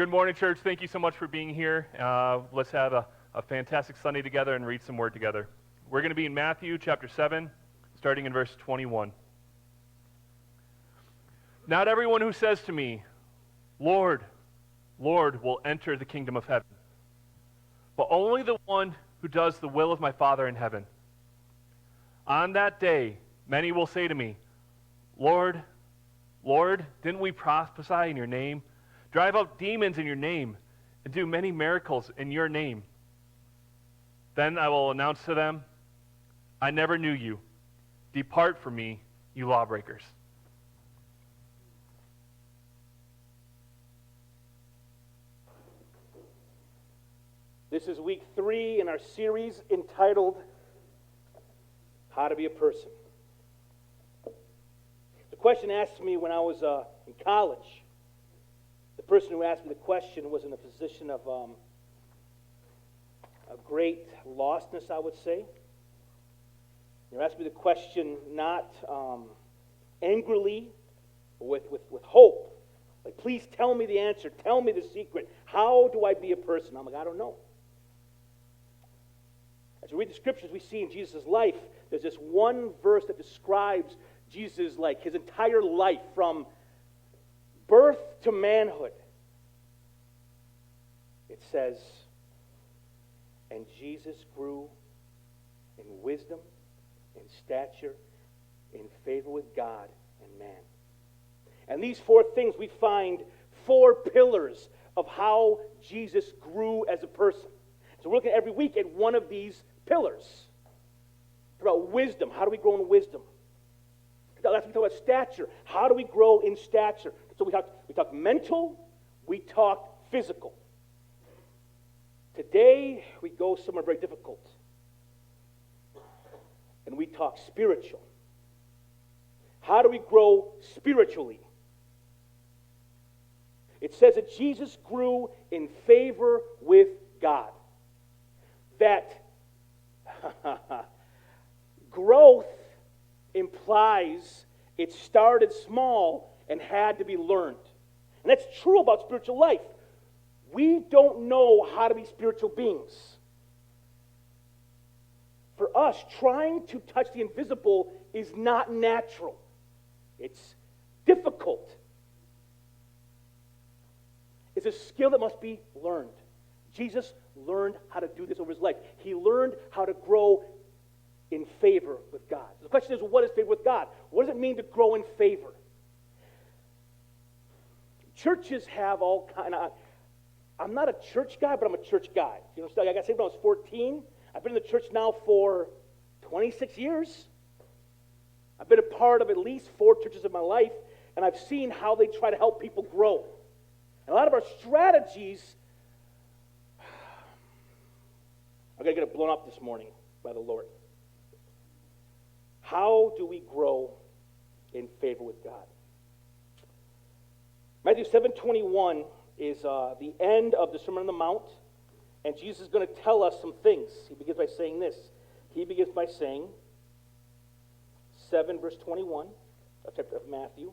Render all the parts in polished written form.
Good morning, church. Thank you so much for being here. Let's have a fantastic Sunday together and read some word together. We're going to be in Matthew chapter 7, starting in verse 21. Not everyone who says to me, Lord, Lord, will enter the kingdom of heaven, but only the one who does the will of my Father in heaven. On that day, many will say to me, Lord, Lord, didn't we prophesy in your name, drive out demons in your name, and do many miracles in your name? Then I will announce to them, I never knew you. Depart from me, you lawbreakers. This is week 3 in our series entitled, How to Be a Person. The question asked me when I was in college. The person who asked me the question was in a position of a great lostness, I would say. They asked me the question not angrily, but with hope. Like, please tell me the answer. Tell me the secret. How do I be a person? I'm like, I don't know. As we read the scriptures, we see in Jesus' life, there's this one verse that describes Jesus' his entire life from birth to manhood. It says, and Jesus grew in wisdom, in stature, in favor with God and man. And these 4 things, we find 4 pillars of how Jesus grew as a person. So we're looking every week at one of these pillars. It's about wisdom. How do we grow in wisdom? Last week we talked about stature. How do we grow in stature? So we talked mental, we talked physical. Today we go somewhere very difficult. And we talk spiritual. How do we grow spiritually? It says that Jesus grew in favor with God. That growth implies it started small and had to be learned. And that's true about spiritual life. We don't know how to be spiritual beings. For us, trying to touch the invisible is not natural. It's difficult. It's a skill that must be learned. Jesus learned how to do this over his life. He learned how to grow in favor with God. The question is, what is favor with God? What does it mean to grow in favor? Churches have all kind of... I'm not a church guy, but I'm a church guy. You know, I got saved when I was 14. I've been in the church now for 26 years. I've been a part of at least 4 churches in my life, and I've seen how they try to help people grow. And a lot of our strategies... I'm going to get it blown up this morning by the Lord. How do we grow in favor with God? Matthew 7:21 is the end of the Sermon on the Mount, and Jesus is going to tell us some things. He begins by saying this. He begins by saying, 7 verse 21, a chapter of Matthew,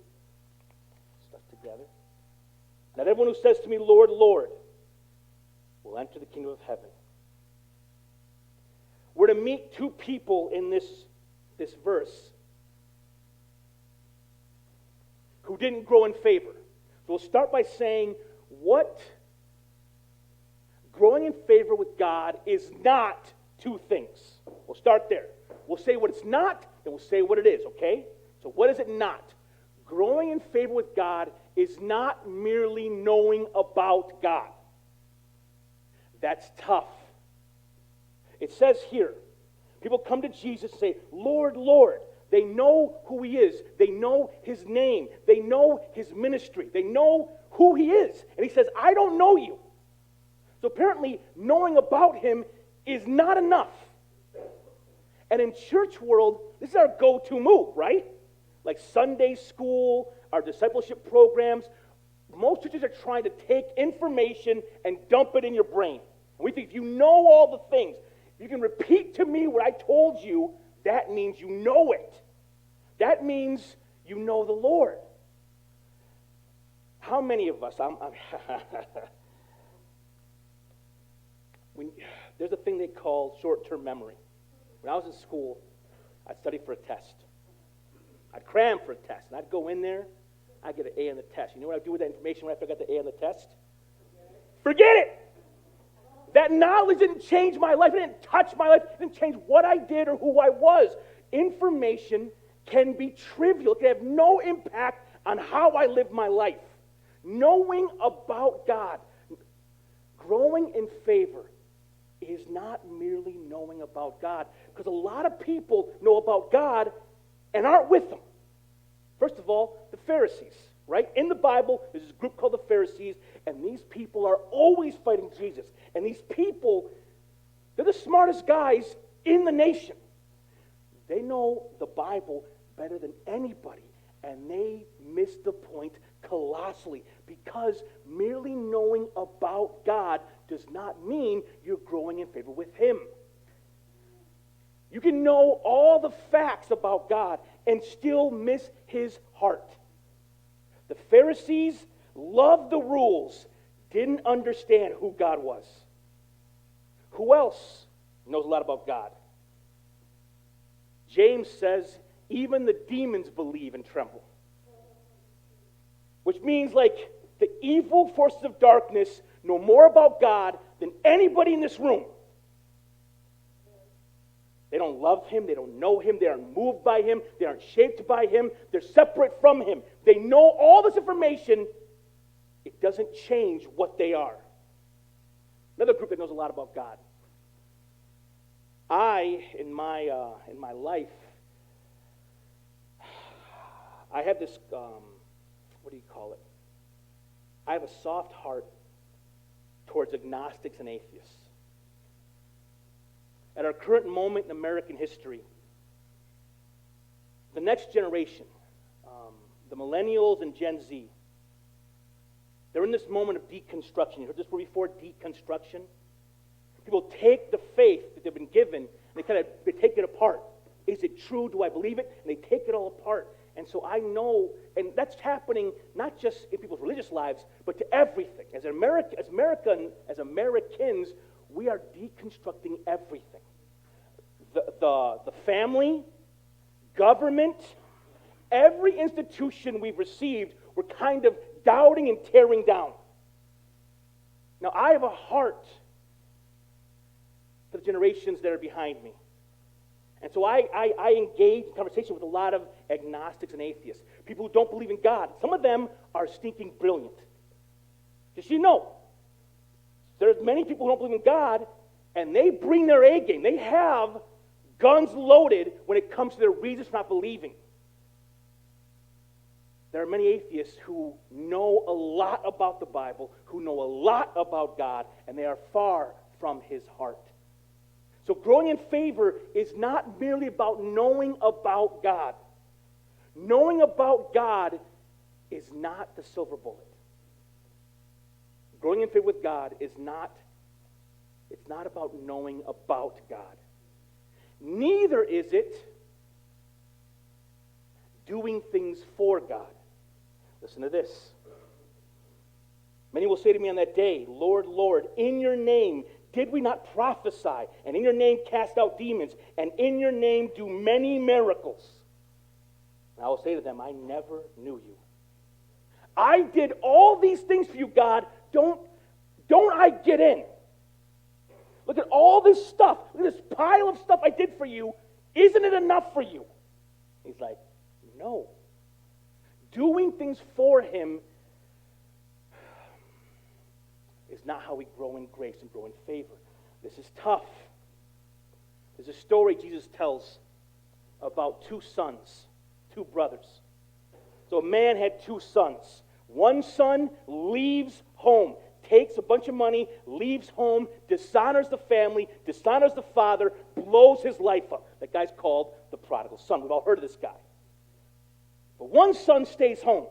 stuck together. Not everyone who says to me, Lord, Lord, will enter the kingdom of heaven. We're to meet 2 people in this verse who didn't grow in favor. So we'll start by saying what growing in favor with God is not 2 things. We'll start there. We'll say what it's not, then we'll say what it is, okay? So what is it not? Growing in favor with God is not merely knowing about God. That's tough. It says here, people come to Jesus and say, Lord, Lord. They know who he is. They know his name. They know his ministry. They know who he is. And he says, I don't know you. So apparently, knowing about him is not enough. And in church world, this is our go-to move, right? Like Sunday school, our discipleship programs. Most churches are trying to take information and dump it in your brain. And we think if you know all the things, you can repeat to me what I told you, that means you know it. That means you know the Lord. How many of us, there's a thing they call short-term memory. When I was in school, I'd study for a test. I'd cram for a test, and I'd go in there, I'd get an A on the test. You know what I'd do with that information after I got the A on the test? Forget it! That knowledge didn't change my life. It didn't touch my life. It didn't change what I did or who I was. Information can be trivial. It can have no impact on how I live my life. Knowing about God, growing in favor, is not merely knowing about God. Because a lot of people know about God and aren't with Him. First of all, the Pharisees, right? In the Bible, there's this group called the Pharisees, and these people are always fighting Jesus. And these people, they're the smartest guys in the nation. They know the Bible better than anybody, and they miss the point colossally, because merely knowing about God does not mean you're growing in favor with Him. You can know all the facts about God and still miss His heart. The Pharisees loved the rules, didn't understand who God was. Who else knows a lot about God? James says, even the demons believe and tremble. Which means, like, the evil forces of darkness know more about God than anybody in this room. They don't love Him, they don't know Him, they aren't moved by Him, they aren't shaped by Him, they're separate from Him. They know all this information, it doesn't change what they are. Another group that knows a lot about God. In my life, I have this, what do you call it? I have a soft heart towards agnostics and atheists. At our current moment in American history, the next generation, the millennials and Gen Z, they're in this moment of deconstruction. You heard this word before, deconstruction? People take the faith that they've been given, and they take it apart. Is it true? Do I believe it? And they take it all apart. And so I know, and that's happening not just in people's religious lives, but to everything. As Americans, we are deconstructing everything. The family, government, every institution we've received, we're kind of doubting and tearing down. Now, I have a heart for the generations that are behind me. And so I engage in conversation with a lot of agnostics and atheists, people who don't believe in God. Some of them are stinking brilliant. Just so you know, there's many people who don't believe in God, and they bring their A game. They have guns loaded when it comes to their reasons for not believing. There are many atheists who know a lot about the Bible, who know a lot about God, and they are far from His heart. So growing in favor is not merely about knowing about God. Knowing about God is not the silver bullet. Growing in favor with God is not about knowing about God. Neither is it doing things for God. Listen to this. Many will say to me on that day, Lord, Lord, in your name did we not prophesy, and in your name cast out demons, and in your name do many miracles? And I will say to them, I never knew you. I did all these things for you, God. Don't I get in? Look at all this stuff. Look at this pile of stuff I did for you. Isn't it enough for you? He's like, no. Doing things for Him is not how we grow in grace and grow in favor. This is tough. There's a story Jesus tells about two sons, two brothers. So a man had two sons. One son leaves home, takes a bunch of money, leaves home, dishonors the family, dishonors the father, blows his life up. That guy's called the prodigal son. We've all heard of this guy. But one son stays home.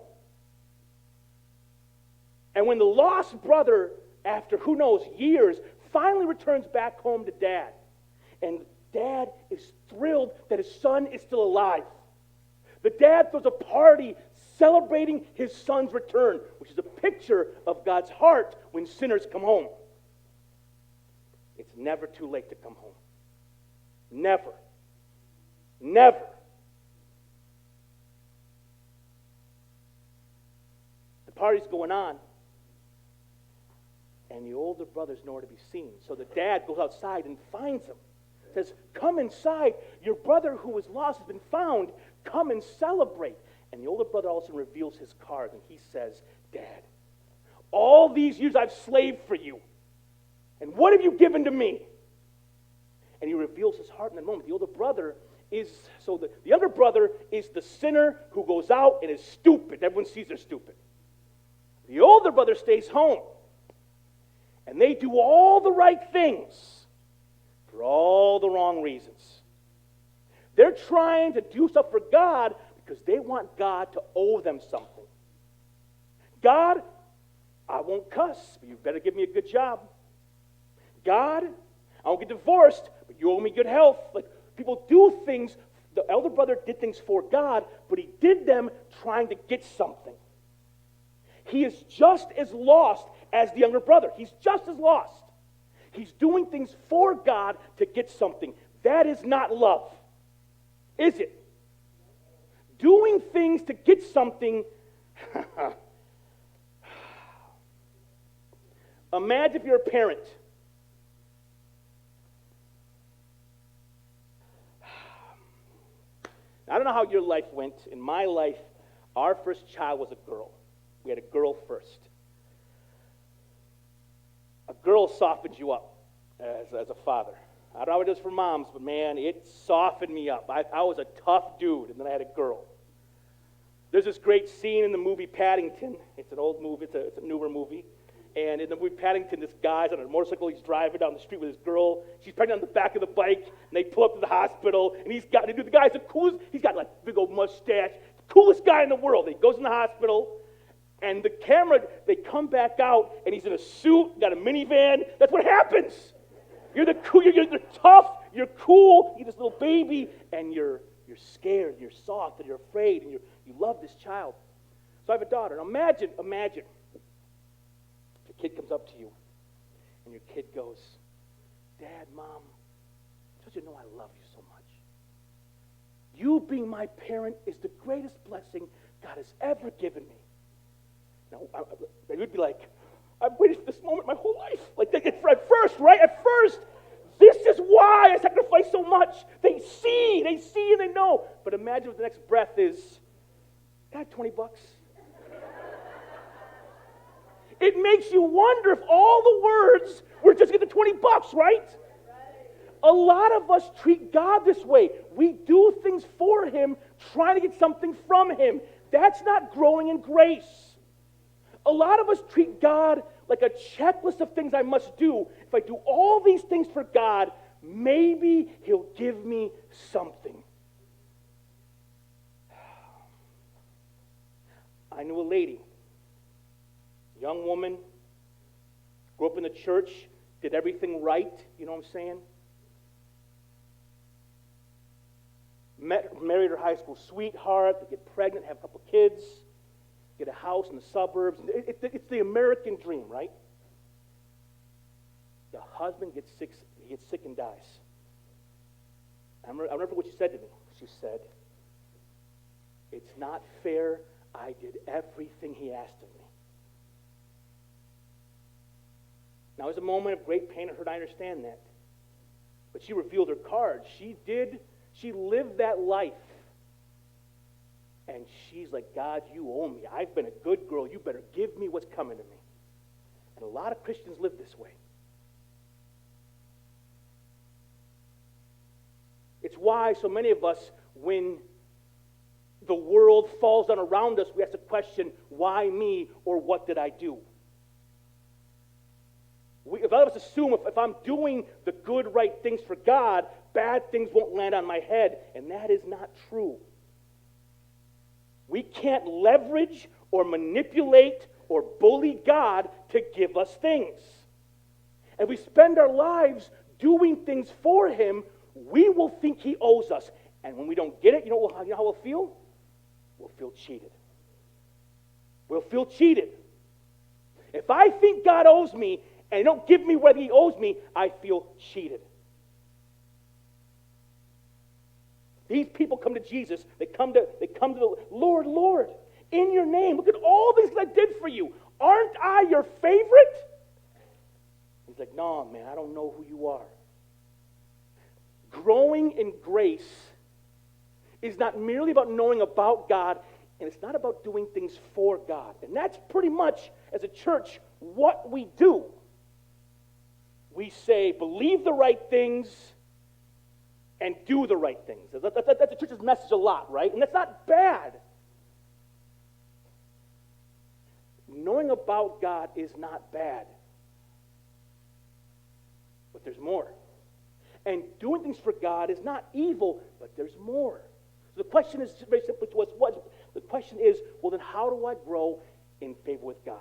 And when the lost brother, after who knows years, finally returns back home to dad, and dad is thrilled that his son is still alive. The dad throws a party celebrating his son's return, which is a picture of God's heart when sinners come home. never too late to come home. Never. Never. The party's going on, and the older brother's nowhere to be seen. So the dad goes outside and finds him. Says, come inside. Your brother who was lost has been found. Come and celebrate. And the older brother all of a sudden reveals his card, and he says, Dad, all these years I've slaved for you. And what have you given to me? And he reveals his heart in that moment. The older brother is, so the younger brother is the sinner who goes out and is stupid. Everyone sees they're stupid. The older brother stays home. And they do all the right things for all the wrong reasons. They're trying to do stuff for God because they want God to owe them something. God, I won't cuss, but you better give me a good job. God, I won't get divorced, but you owe me good health. Like, people do things. The elder brother did things for God, but he did them trying to get something. He is just as lost as the younger brother. He's just as lost. He's doing things for God to get something. That is not love, is it? Doing things to get something. Imagine if you're a parent. I don't know how your life went. In my life, our first child was a girl. We had a girl first. A girl softens you up as a father. I don't know what it does for moms, but man, it softened me up. I was a tough dude, and then I had a girl. There's this great scene in the movie Paddington. It's an old movie. It's a newer movie. And in the movie Paddington, this guy's on a motorcycle. He's driving down the street with his girl. She's pregnant on the back of the bike, and they pull up to the hospital. And the guy's the coolest. He's got like big old mustache. Coolest guy in the world. And he goes in the hospital, and the camera, they come back out, and he's in a suit, got a minivan. That's what happens. You're tough. You're cool. You're this little baby, and you're scared. You're soft, and you're afraid, and you love this child. So I have a daughter. Now imagine. Kid comes up to you, and your kid goes, Dad, Mom, I just want you to know I love you so much. You being my parent is the greatest blessing God has ever given me. Now, they would be like, I've waited for this moment my whole life. Like, at first, right? At first, this is why I sacrifice so much. They see and they know. But imagine what the next breath is. Can I have $20? It makes you wonder if all the words were just get the $20, right? A lot of us treat God this way. We do things for Him, trying to get something from Him. That's not growing in grace. A lot of us treat God like a checklist of things I must do. If I do all these things for God, maybe He'll give me something. I knew a lady. Young woman, grew up in the church, did everything right, you know what I'm saying? Married her high school sweetheart, they get pregnant, have a couple kids, get a house in the suburbs. It's the American dream, right? The husband gets sick and dies. I remember what she said to me. She said, it's not fair, I did everything he asked of me. Now, it was a moment of great pain and hurt, I understand that. But she revealed her cards. She lived that life. And she's like, God, you owe me. I've been a good girl. You better give me what's coming to me. And a lot of Christians live this way. It's why so many of us, when the world falls down around us, we ask the question, why me, or what did I do? If all of us assume if I'm doing the good, right things for God, bad things won't land on my head, and that is not true. We can't leverage or manipulate or bully God to give us things. And we spend our lives doing things for Him, we will think He owes us. And when we don't get it, you know how we'll feel? We'll feel cheated. We'll feel cheated. If I think God owes me, and they don't give me what he owes me, I feel cheated. These people come to Jesus. They come to the Lord, Lord, in your name. Look at all these things I did for you. Aren't I your favorite? He's like, no, man, I don't know who you are. Growing in grace is not merely about knowing about God, and it's not about doing things for God. And that's pretty much, as a church, what we do. We say, believe the right things and do the right things. That's the church's message a lot, right? And that's not bad. Knowing about God is not bad. But there's more. And doing things for God is not evil, but there's more. So the question is very simply to us, the question is, well, then how do I grow in favor with God?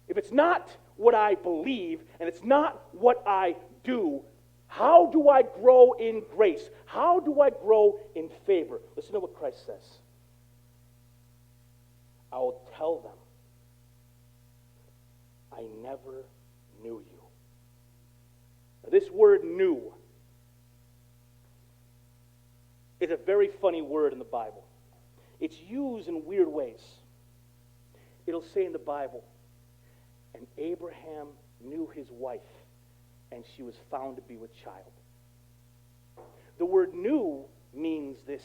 If it's not what I believe and it's not what I do, how do I grow in grace? How do I grow in favor? Listen to what Christ says. I will tell them, I never knew you. Now, this word knew is a very funny word in the Bible. It's used in weird ways. It'll say in the Bible, and Abraham knew his wife, and she was found to be with child. The word knew means this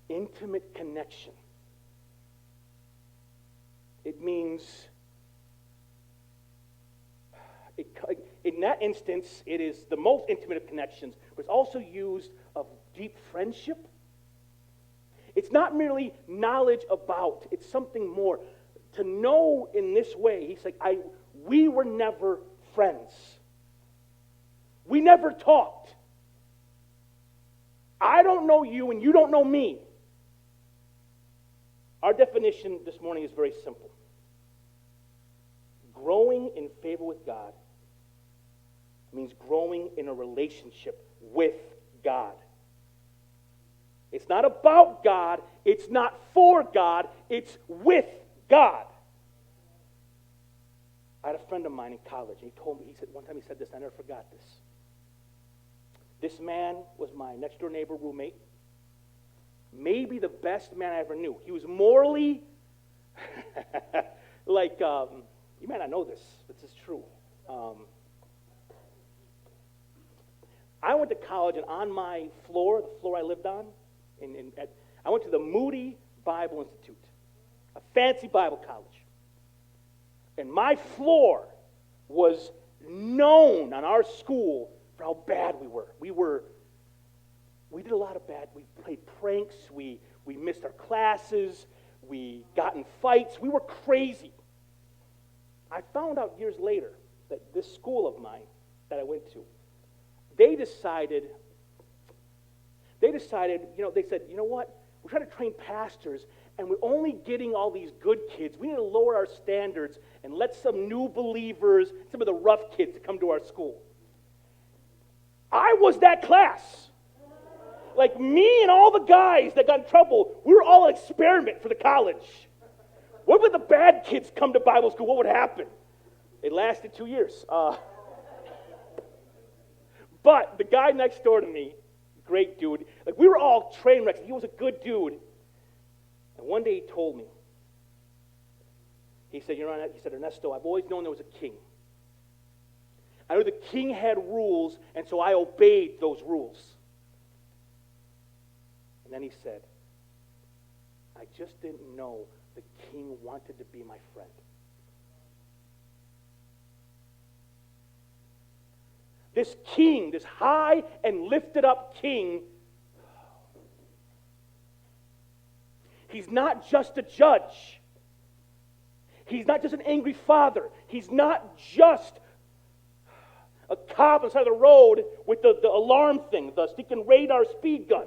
intimate connection. It means, in that instance, it is the most intimate of connections, but it's also used of deep friendship. It's not merely knowledge about, it's something more. To know in this way, he's like, we were never friends. We never talked. I don't know you and you don't know me. Our definition this morning is very simple. Growing in favor with God means growing in a relationship with God. It's not about God, it's not for God, it's with God. I had a friend of mine in college, and he told me, one time he said this, I never forgot this. This man was my next door neighbor roommate, maybe the best man I ever knew. He was morally, you may not know this, but this is true. I went to college, and on my floor, the floor I lived on, I went to the Moody Bible Institute, a fancy Bible college. And my floor was known on our school for how bad we were. We did a lot of bad. We played pranks. We missed our classes. We got in fights. We were crazy. I found out years later that this school of mine that I went to, they decided, they said, you know what? We're trying to train pastors, and we're only getting all these good kids. We need to lower our standards and let some new believers, some of the rough kids to come to our school. I was that class. Like me and all the guys that got in trouble, we were all an experiment for the college. What would the bad kids come to Bible school? What would happen? It lasted 2 years. But the guy next door to me, great dude, like we were all train wrecks. He was a good dude. And one day he told me, he said, Ernesto, I've always known there was a king. I knew the king had rules, and so I obeyed those rules. And then he said, I just didn't know the king wanted to be my friend. This king, this high and lifted up king, he's not just a judge. He's not just an angry father. He's not just a cop on the side of the road with the alarm thing, the stinking radar speed gun.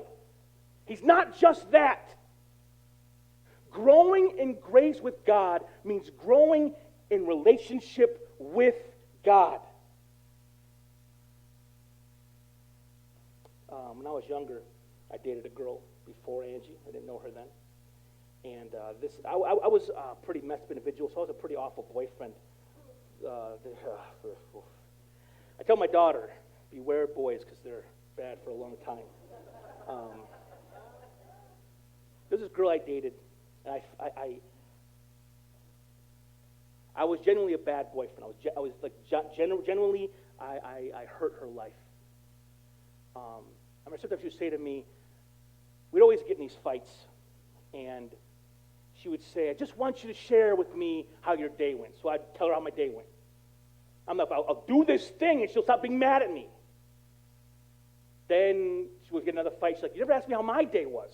He's not just that. Growing in grace with God means growing in relationship with God. When I was younger, I dated a girl before Angie. I didn't know her then. And I was a pretty messed up individual, so I was a pretty awful boyfriend. I tell my daughter, beware of boys because they're bad for a long time. There's this girl I dated, and I was genuinely a bad boyfriend. I was like genuinely, I hurt her life. I remember sometimes she would say to me, we'd always get in these fights, and she would say, I just want you to share with me how your day went. So I'd tell her how my day went. I'll do this thing, and she'll stop being mad at me. Then she would get another fight. She's like, you never asked me how my day was.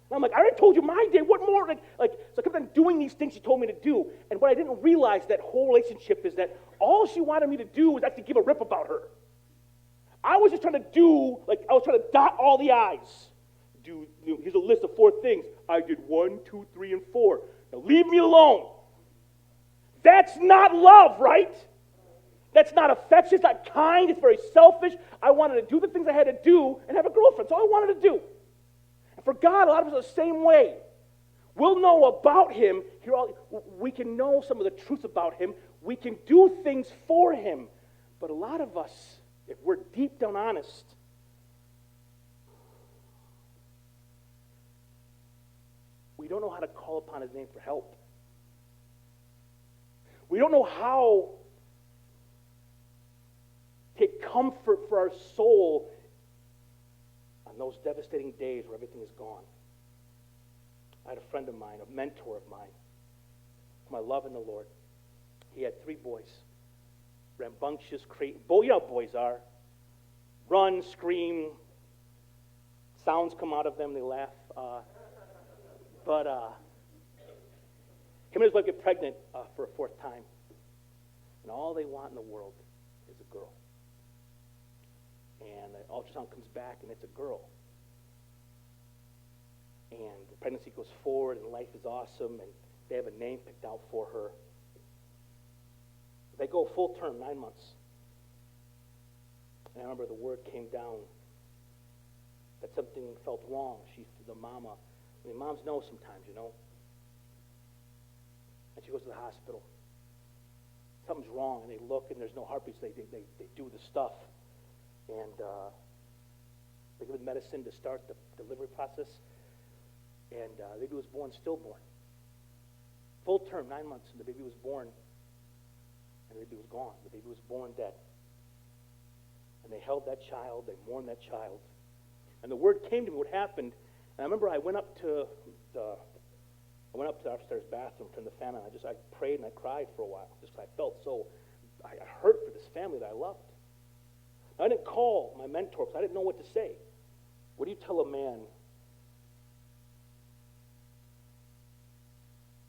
And I'm like, I already told you my day. What more? So I kept on doing these things she told me to do. And what I didn't realize that whole relationship is that all she wanted me to do was actually give a rip about her. I was just trying to do, I was trying to dot all the I's. Here's a list of 4 things. I did 1, 2, 3, and 4. Now leave me alone. That's not love, right? That's not affection. It's not kind. It's very selfish. I wanted to do the things I had to do and have a girlfriend. That's all I wanted to do. And for God, a lot of us are the same way. We'll know about Him. We can know some of the truth about Him. We can do things for Him. But a lot of us, if we're deep down honest, we don't know how to call upon His name for help. We don't know how to take comfort for our soul on those devastating days where everything is gone. I had a friend of mine, a mentor of mine, whom I love in the Lord. He had 3 boys. Rambunctious, crazy. You know how boys are. Run, scream, sounds come out of them, they laugh. But him and his wife get pregnant for a 4th time. And all they want in the world is a girl. And the ultrasound comes back, and it's a girl. And the pregnancy goes forward, and life is awesome, and they have a name picked out for her. They go full term, 9 months. And I remember the word came down that something felt wrong. The mama, moms know sometimes, you know. And she goes to the hospital. Something's wrong, and they look, and there's no heartbeats. They do the stuff. And they give medicine to start the delivery process. And the baby was born stillborn. Full term, 9 months, and the baby was born. And the baby was gone. The baby was born dead. And they held that child. They mourned that child. And the word came to me what happened. And I remember I went up to the upstairs bathroom, turned the fan on. I prayed and I cried for a while. I felt so, I hurt for this family that I loved. I didn't call my mentor because I didn't know what to say. What do you tell a man?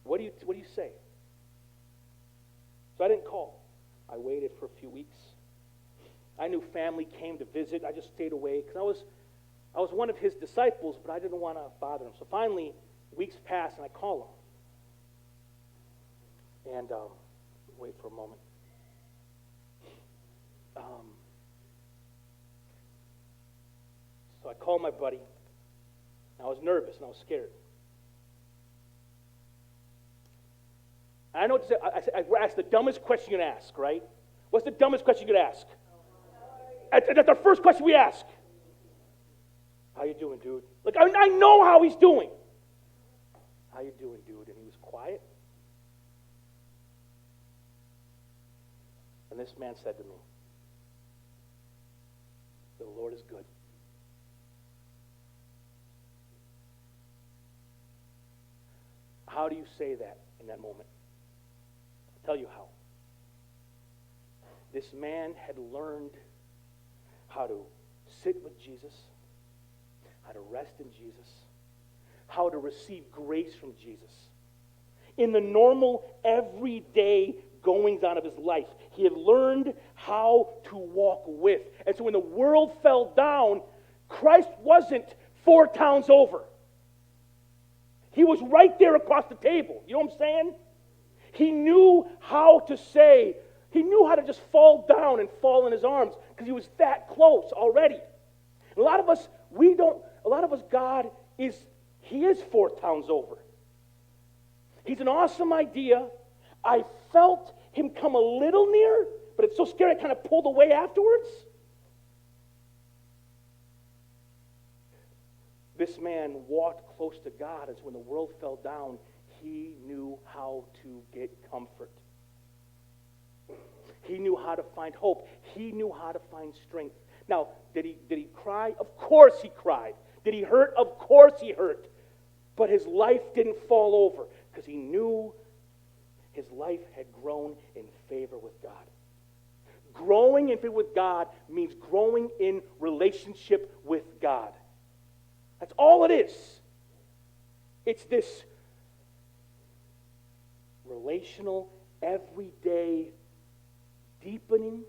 What do you say? So I didn't call. I waited for a few weeks. I knew family came to visit. I just stayed away because I was one of his disciples, but I didn't want to bother him. So finally, weeks passed, and I call him. And wait for a moment. So I called my buddy. I was nervous and I was scared. And I know what to say. I asked the dumbest question you can ask, right? What's the dumbest question you could ask? That's our first question we ask. How you doing, dude? Like, I know how he's doing. How you doing, dude? And he was quiet. And this man said to me, the Lord is good. How do you say that in that moment? I'll tell you how. This man had learned how to sit with Jesus, how to rest in Jesus, how to receive grace from Jesus. In the normal, everyday goings-on of his life, he had learned how to walk with. And so when the world fell down, Christ wasn't 4 towns over. He was right there across the table. You know what I'm saying? He knew how to say, he knew how to just fall down and fall in his arms because he was that close already. And a lot of us, God is 4 towns over. He's an awesome idea. I felt him come a little near, but it's so scary I kind of pulled away afterwards? This man walked close to God, and so when the world fell down, he knew how to get comfort. He knew how to find hope. He knew how to find strength. Now, did he cry? Of course he cried. Did he hurt? Of course he hurt. But his life didn't fall over because he knew his life had grown in favor with God. Growing in favor with God means growing in relationship with God. That's all it is. It's this relational, everyday deepening.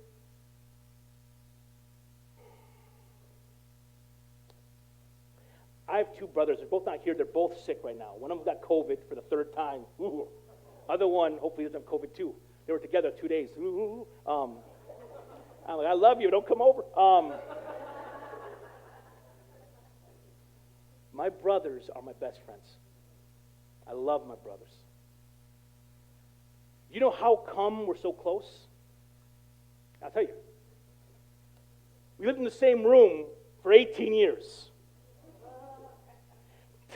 I have two brothers. They're both not here. They're both sick right now. One of them got COVID for the third time. Ooh. Other one, hopefully, doesn't have COVID too. They were together 2 days. Ooh. I'm like, I love you. Don't come over. My brothers are my best friends. I love my brothers. You know how come we're so close? I'll tell you. We lived in the same room for 18 years.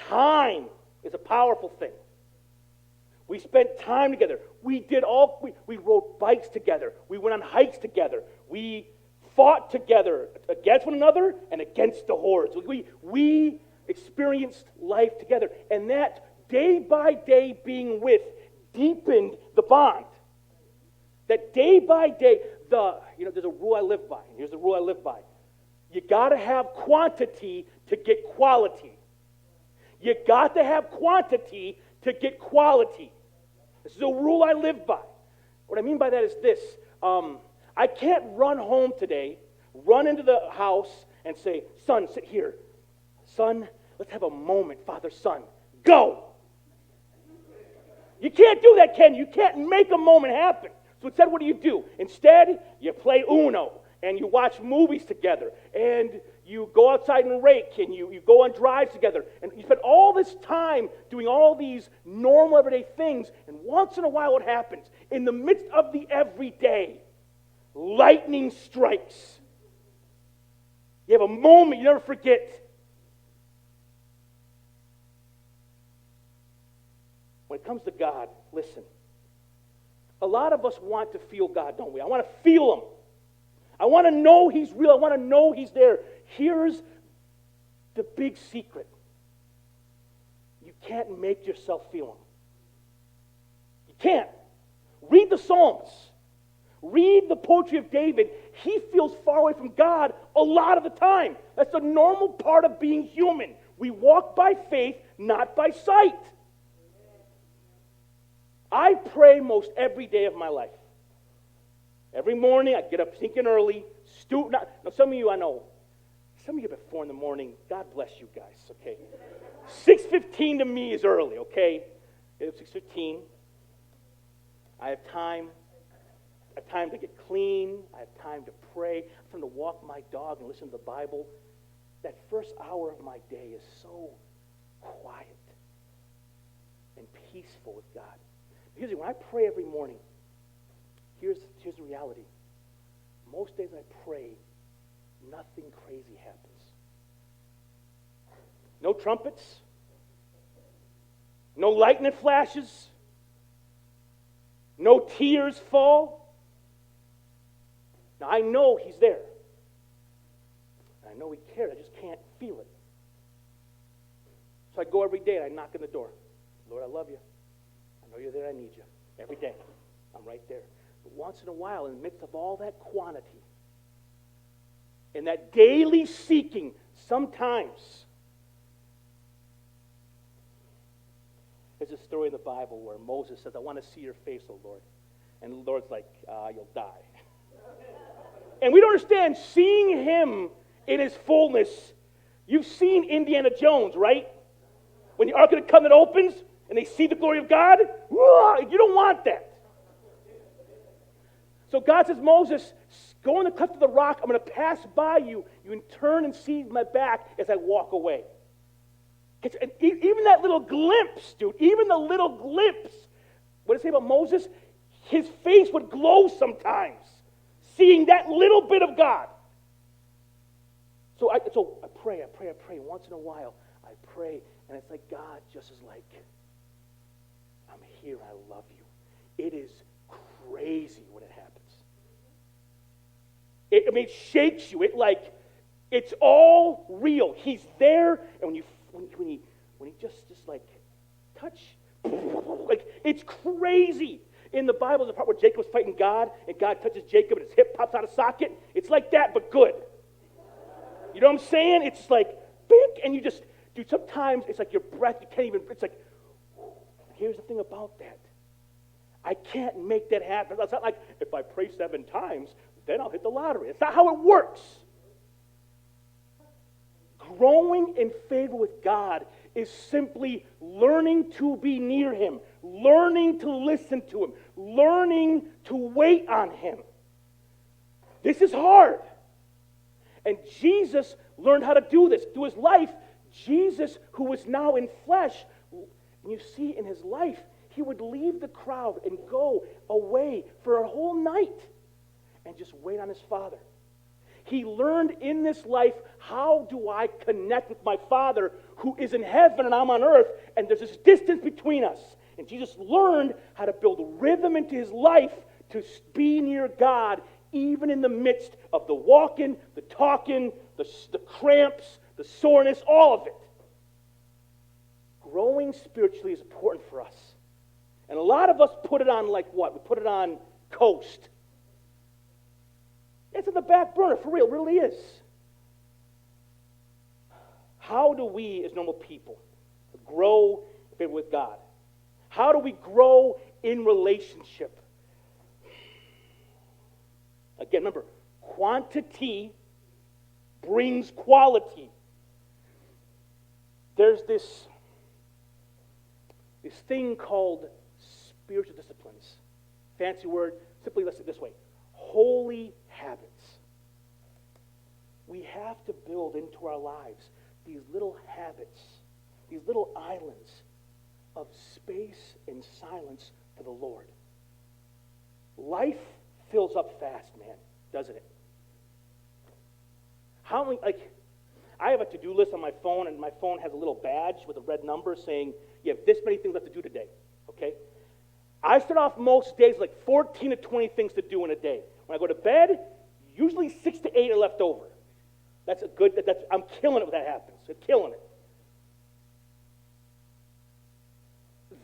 Time is a powerful thing. We spent time together. We rode bikes together. We went on hikes together. We fought together against one another and against the hordes. We experienced life together. And that day by day being with deepened the bond. That day by day, there's a rule I live by. Here's the rule I live by. You got to have quantity to get quality. You got to have quantity to get quality. This is a rule I live by. What I mean by that is this. I can't run home today, run into the house, and say, son, sit here. Son, let's have a moment, father, son. Go! You can't do that, Ken. You can't make a moment happen. So instead, what do? Instead, you play Uno, and you watch movies together, and you go outside and rake, and you go on drives together, and you spend all this time doing all these normal everyday things, and once in a while what happens? In the midst of the everyday, lightning strikes. You have a moment you never forget. When it comes to God, listen. A lot of us want to feel God, don't we? I want to feel Him. I want to know He's real. I want to know He's there. Here's the big secret. You can't make yourself feel Him. You can't. Read the Psalms. Read the poetry of David. He feels far away from God a lot of the time. That's a normal part of being human. We walk by faith, not by sight. I pray most every day of my life. Every morning, I get up thinking early. Now, some of you I know. Some of you at 4 in the morning. God bless you guys, okay? 6:15 to me is early, okay? It's 6:15. I have time. I have time to get clean. I have time to pray. I have time to walk my dog and listen to the Bible. That first hour of my day is so quiet and peaceful with God. Because when I pray every morning, here's the reality. Most days I pray, nothing crazy happens. No trumpets. No lightning flashes. No tears fall. Now I know He's there. I know He cares. I just can't feel it. So I go every day and I knock on the door. Lord, I love you. I know You're there. I need You. Every day. I'm right there. But once in a while, in the midst of all that quantity, in that daily seeking, sometimes, there's a story in the Bible where Moses says, I want to see Your face, O Lord. And the Lord's like, you'll die. And we don't understand seeing Him in His fullness. You've seen Indiana Jones, right? When the Ark of the Covenant opens and they see the glory of God, you don't want that. So God says, Moses, go on the cleft of the rock. I'm going to pass by you. You can turn and see my back as I walk away. And even that little glimpse, dude, even the little glimpse, what does it say about Moses? his face would glow sometimes, seeing that little bit of God. So I pray. Once in a while, I pray, and it's like God just is like, I'm here, I love you. It is crazy when it happens. It shakes you. It's all real. He's there, and when he just like touch, like it's crazy. In the Bible, the part where Jacob was fighting God, and God touches Jacob, and his hip pops out of socket. It's like that, but good. You know what I'm saying? It's like big, and you just, dude. Sometimes it's like your breath. You can't even. It's like, here's the thing about that. I can't make that happen. It's not like if I pray 7 times, then I'll hit the lottery. It's not how it works. Growing in favor with God is simply learning to be near him, learning to listen to him, learning to wait on him. This is hard. And Jesus learned how to do this. Through his life, Jesus, who was now in flesh, you see in his life, he would leave the crowd and go away for a whole night and just wait on his Father. He learned in this life, how do I connect with my Father who is in heaven and I'm on earth, and there's this distance between us. And Jesus learned how to build a rhythm into his life to be near God, even in the midst of the walking, the talking, the cramps, the soreness, all of it. Growing spiritually is important for us. And a lot of us put it on like what? We put it on coast. It's in the back burner, for real, it really is. How do we, as normal people, grow with God? How do we grow in relationship? Again, remember, quantity brings quality. There's this thing called spiritual disciplines. Fancy word, simply let's say it this way. Holy habits. We have to build into our lives these little habits, these little islands of space and silence for the Lord. Life fills up fast, man, doesn't it? How many, I have a to-do list on my phone, and my phone has a little badge with a red number saying, you have this many things left to do today, okay? I start off most days like 14 to 20 things to do in a day. When I go to bed, usually 6 to 8 are left over. I'm killing it when that happens. I'm killing it.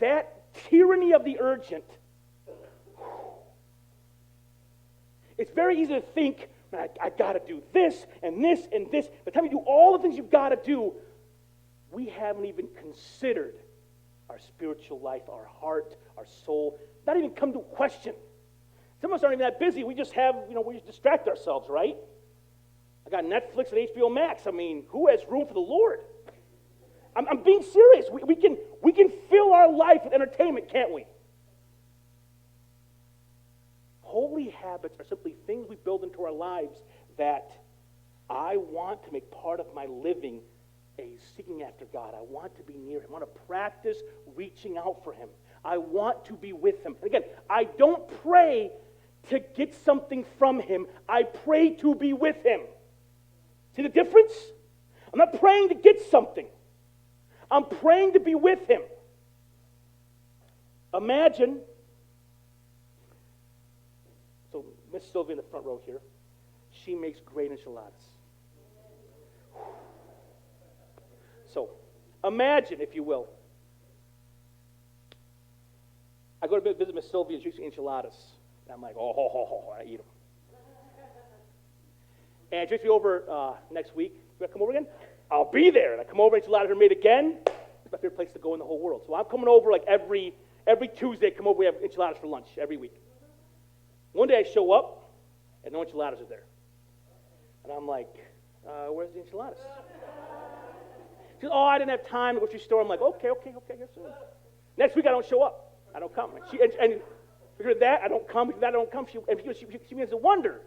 That tyranny of the urgent, it's very easy to think, man, I got to do this and this and this. By the time you do all the things you've got to do, we haven't even considered our spiritual life, our heart, our soul, not even come to question. Some of us aren't even that busy. We just have, we just distract ourselves, right? I got Netflix and HBO Max. I mean, who has room for the Lord? I'm being serious. We can fill our life with entertainment, can't we? Holy habits are simply things we build into our lives that I want to make part of my living a seeking after God. I want to be near him. I want to practice reaching out for him. I want to be with him. And again, I don't pray to get something from him. I pray to be with him. See the difference? I'm not praying to get something. I'm praying to be with him. Imagine, so Miss Sylvia in the front row here, she makes great enchiladas. So, imagine, if you will, I go to visit Miss Sylvia and she makes enchiladas. And I'm like, I eat them. And she takes me over next week. You want to come over again? I'll be there. And I come over, enchiladas are made again. It's my favorite place to go in the whole world. So I'm coming over like every Tuesday. I come over, we have enchiladas for lunch every week. One day I show up, and no enchiladas are there. And I'm like, where's the enchiladas? She says, I didn't have time to go to the store. I'm like, okay. Yes, sir. Next week I don't show up. I don't come. And because of that, I don't come. Because of that, I don't come. She begins to wonder,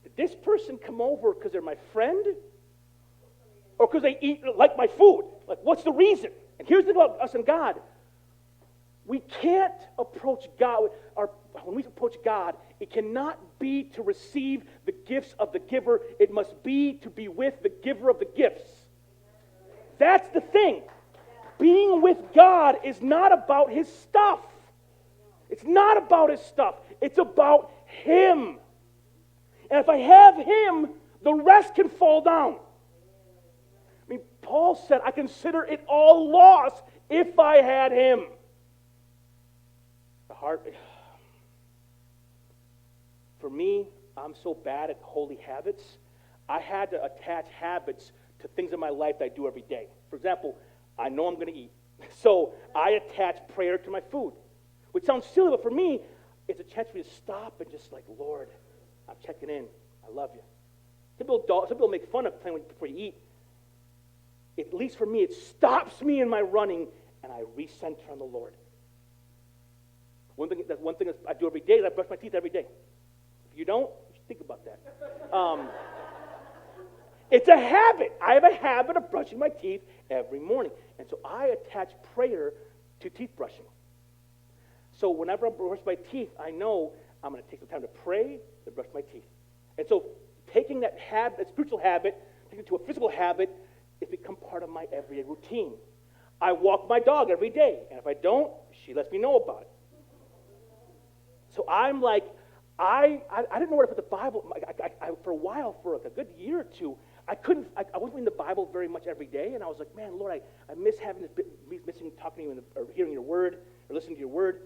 did this person come over because they're my friend? Or because they eat like my food? Like, what's the reason? And here's the thing about us and God. We can't approach God, when we approach God, it cannot be to receive the gifts of the giver. It must be to be with the giver of the gifts. That's the thing. Being with God is not about his stuff. It's not about his stuff. It's about him. And if I have him, the rest can fall down. I mean, Paul said, I consider it all loss if I had him. The heart, for me, I'm so bad at holy habits. I had to attach habits to things in my life that I do every day. For example, I know I'm going to eat. So I attach prayer to my food, which sounds silly, but for me, it's a chance for me to stop and just like, Lord, I'm checking in. I love you. Some people make fun of praying before you eat. At least for me, it stops me in my running, and I recenter on the Lord. One thing I do every day is I brush my teeth every day. If you don't, you should think about that. It's a habit. I have a habit of brushing my teeth every morning. And so I attach prayer to teeth brushing. So whenever I brush my teeth, I know I'm going to take some time to pray, to brush my teeth. And so taking that habit, that spiritual habit, taking it to a physical habit, it's become part of my everyday routine. I walk my dog every day, and if I don't, she lets me know about it. So I'm like, I didn't know where to put the Bible. For a while, for a good year or two, I wasn't reading the Bible very much every day, and I was like, man, Lord, I miss having this, missing talking to you or hearing your word or listening to your word.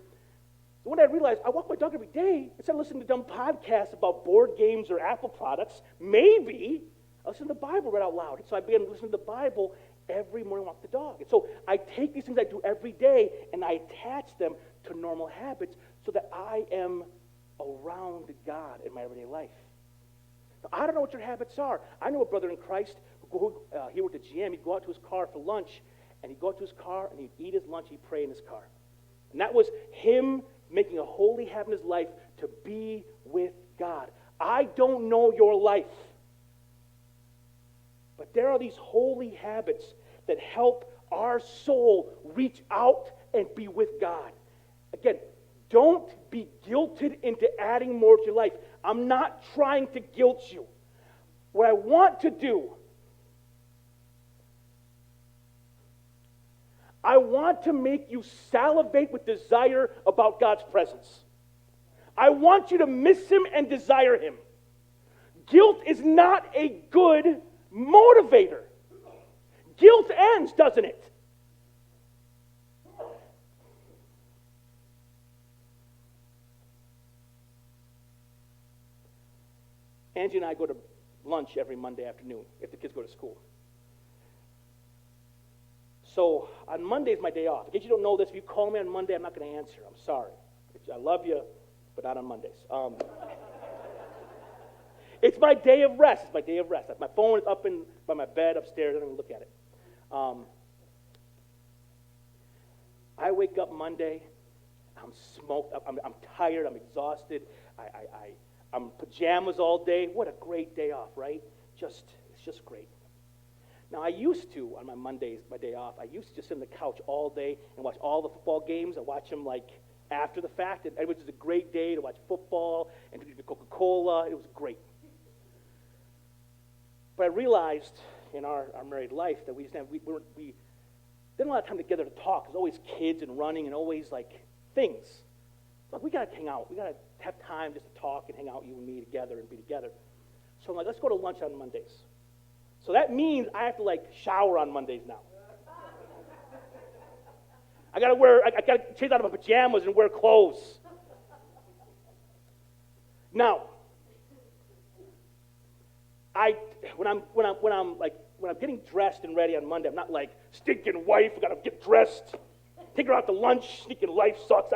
So when I realized I walk my dog every day, instead of listening to dumb podcasts about board games or Apple products, maybe I'll listen to the Bible read out loud. And so I began listening to the Bible every morning walk the dog. And so I take these things I do every day and I attach them to normal habits so that I am around God in my everyday life. Now, I don't know what your habits are. I know a brother in Christ who he worked at GM. He'd go out to his car for lunch, and he'd go out to his car and he'd eat his lunch. He'd pray in his car, and that was him making a holy habit in his life to be with God. I don't know your life, but there are these holy habits that help our soul reach out and be with God. Again, don't be guilted into adding more to your life. I'm not trying to guilt you. What I want to do, I want to make you salivate with desire about God's presence. I want you to miss him and desire him. Guilt is not a good motivator. Guilt ends, doesn't it? Angie and I go to lunch every Monday afternoon if the kids go to school. So on Monday is my day off. In case you don't know this, if you call me on Monday, I'm not going to answer. I'm sorry. I love you, but not on Mondays. It's my day of rest. It's my day of rest. My phone is up by my bed upstairs. I don't even look at it. I wake up Monday. I'm smoked. I'm tired. I'm exhausted. I'm pajamas all day. What a great day off, right? It's just great. Now, I used to, on my Mondays, my day off, I used to just sit on the couch all day and watch all the football games. I watch them, like, after the fact. And it was just a great day to watch football and to drink Coca-Cola. It was great. But I realized in our married life that we didn't have a lot of time together to talk. There's always kids and running and always, like, things. Like, we got to hang out. We got to have time just to talk and hang out, you and me together and be together. So I'm like, let's go to lunch on Mondays. So that means I have to, like, shower on Mondays now. I got to change out of my pajamas and wear clothes. Now, when I'm getting dressed and ready on Monday, I'm not like, stinking wife, I got to get dressed, take her out to lunch, stinking life sucks.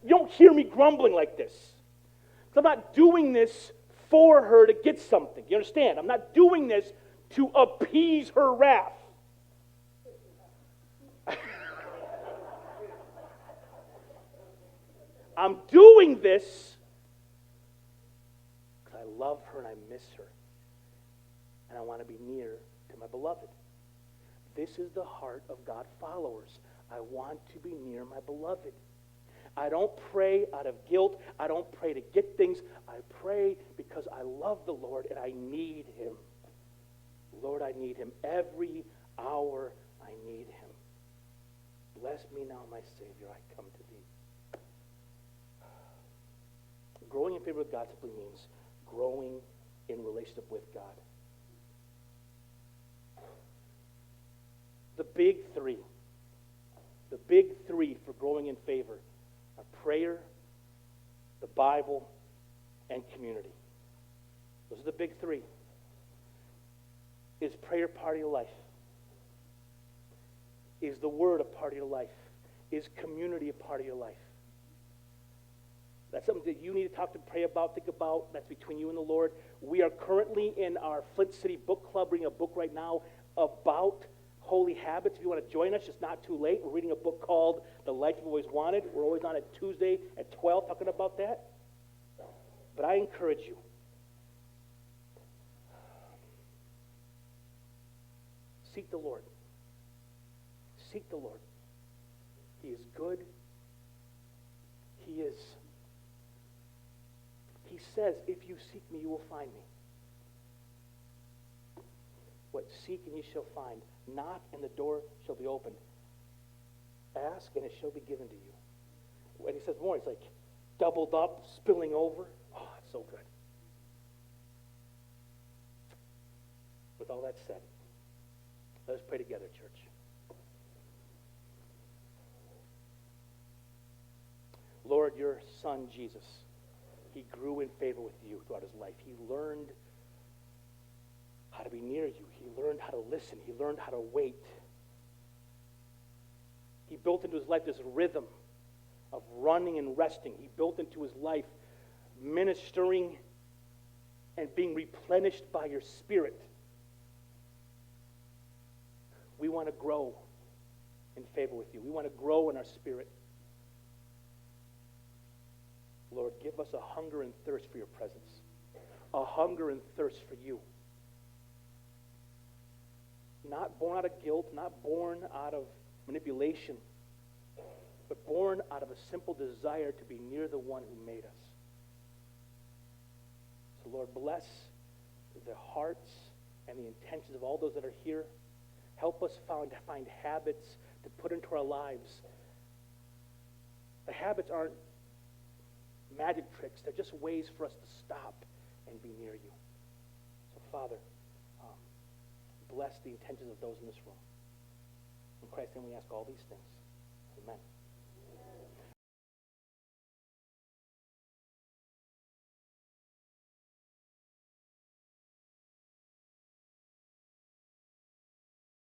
You don't hear me grumbling like this. Because I'm not doing this for her to get something. You understand? I'm not doing this to appease her wrath. I'm doing this because I love her and I miss her. And I want to be near to my beloved. This is the heart of God followers. I want to be near my beloved. I don't pray out of guilt. I don't pray to get things. I pray because I love the Lord and I need him. Lord, I need him. Every hour I need him. Bless me now, my Savior, I come to thee. Growing in favor with God simply means growing in relationship with God. The big three for growing in favor are prayer, the Bible, and community. Those are the big three. Is prayer part of your life? Is the Word a part of your life? Is community a part of your life? That's something that you need to talk to, pray about, think about. That's between you and the Lord. We are currently in our Flint City Book Club reading a book right now about holy habits. If you want to join us, it's not too late. We're reading a book called The Life You've Always Wanted. We're always on at Tuesday at 12 talking about that. But I encourage you, seek the Lord. Seek the Lord. He is good. He says, if you seek me, you will find me. What seek and ye shall find. Knock and the door shall be opened. Ask and it shall be given to you. When he says more, it's like doubled up, spilling over. Oh, it's so good. With all that said, let us pray together, church. Lord, your son, Jesus, he grew in favor with you throughout his life. He learned how to be near you. He learned how to listen. He learned how to wait. He built into his life this rhythm of running and resting. He built into his life ministering and being replenished by your Spirit. We want to grow in favor with you. We want to grow in our spirit. Lord, give us a hunger and thirst for your presence, a hunger and thirst for you. Not born out of guilt, not born out of manipulation, but born out of a simple desire to be near the one who made us. So, Lord, bless the hearts and the intentions of all those that are here. Help us find habits to put into our lives. The habits aren't magic tricks. They're just ways for us to stop and be near you. So, Father, bless the intentions of those in this room. In Christ's name we ask all these things. Amen.